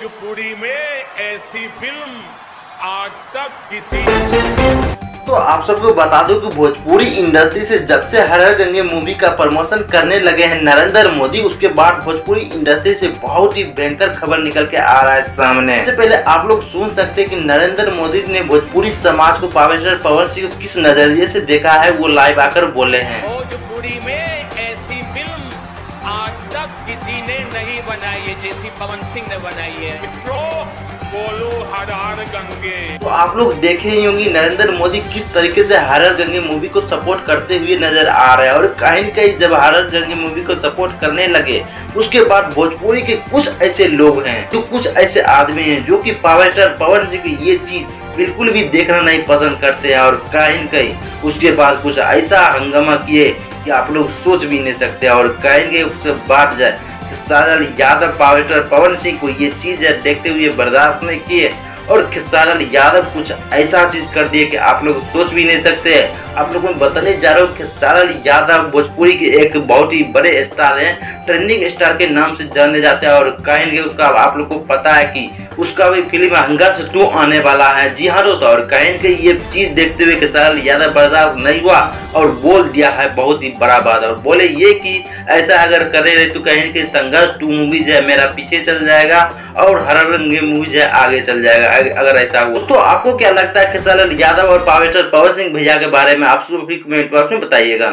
भोजपुरी में ऐसी फिल्म आज तक किसी। तो आप सबको बता दूं कि भोजपुरी इंडस्ट्री से जब से हर हर गंगे मूवी का प्रमोशन करने लगे हैं नरेंद्र मोदी, उसके बाद भोजपुरी इंडस्ट्री से बहुत ही भयंकर खबर निकल के आ रहा है सामने। सबसे पहले आप लोग सुन सकते हैं कि नरेंद्र मोदी ने भोजपुरी समाज को पावर स्टार पवन सिंह को किस नजरिए से देखा है, वो लाइव आकर बोले हैं। भोजपुरी में ऐसी फिल्म आज तक किसी ने नहीं बनाई है जैसी पवन सिंह ने बनाई है। बोलो हर हर गंगे। तो आप लोग देखे ही होंगे नरेंद्र मोदी किस तरीके से हर हर गंगे मूवी को सपोर्ट करते हुए नजर आ रहे हैं, और कहीं न कहीं जब हर हर गंगे मूवी को सपोर्ट करने लगे उसके बाद भोजपुरी के कुछ ऐसे लोग हैं, तो कुछ ऐसे आदमी हैं जो कि पावर स्टार पवन सिंह की ये चीज बिल्कुल भी देखना नहीं पसंद करते हैं, और कहीं न कहीं उसके बाद कुछ ऐसा हंगामा किए कि आप लोग सोच भी नहीं सकते। और कहेंगे उससे बात जाए खेसारी लाल यादव पावर स्टार पवन सिंह को ये चीज देखते हुए बर्दाश्त नहीं किए, और खेसारी लाल यादव कुछ ऐसा चीज कर दिए कि आप लोग सोच भी नहीं सकते। आप लोगों को बताने जा रहा हूँ खेसारी लाल यादव भोजपुरी के एक बहुत ही बड़े स्टार हैं, ट्रेंडिंग स्टार के नाम से जाने जाते हैं, और कहेंगे उसका आप लोग को पता है कि उसका भी फिल्म हंगामा 2 आने वाला है। जी हाँ दोस्तों, और कहेंगे ये चीज देखते हुए खेसारी लाल यादव बर्दाश्त नहीं हुआ और बोल दिया है बहुत ही बड़ा बात, और बोले ये कि ऐसा अगर करे रहे तो कहेंगे संघर्ष 2 मूवीज है मेरा पीछे चल जाएगा और हर हर गंगे मूवीज है आगे चल जाएगा अगर ऐसा हो। तो आपको क्या लगता है खेसारी लाल यादव और पावर स्टार पवन सिंह भैया के बारे में, आप सभी कमेंट बॉक्स में बताइएगा।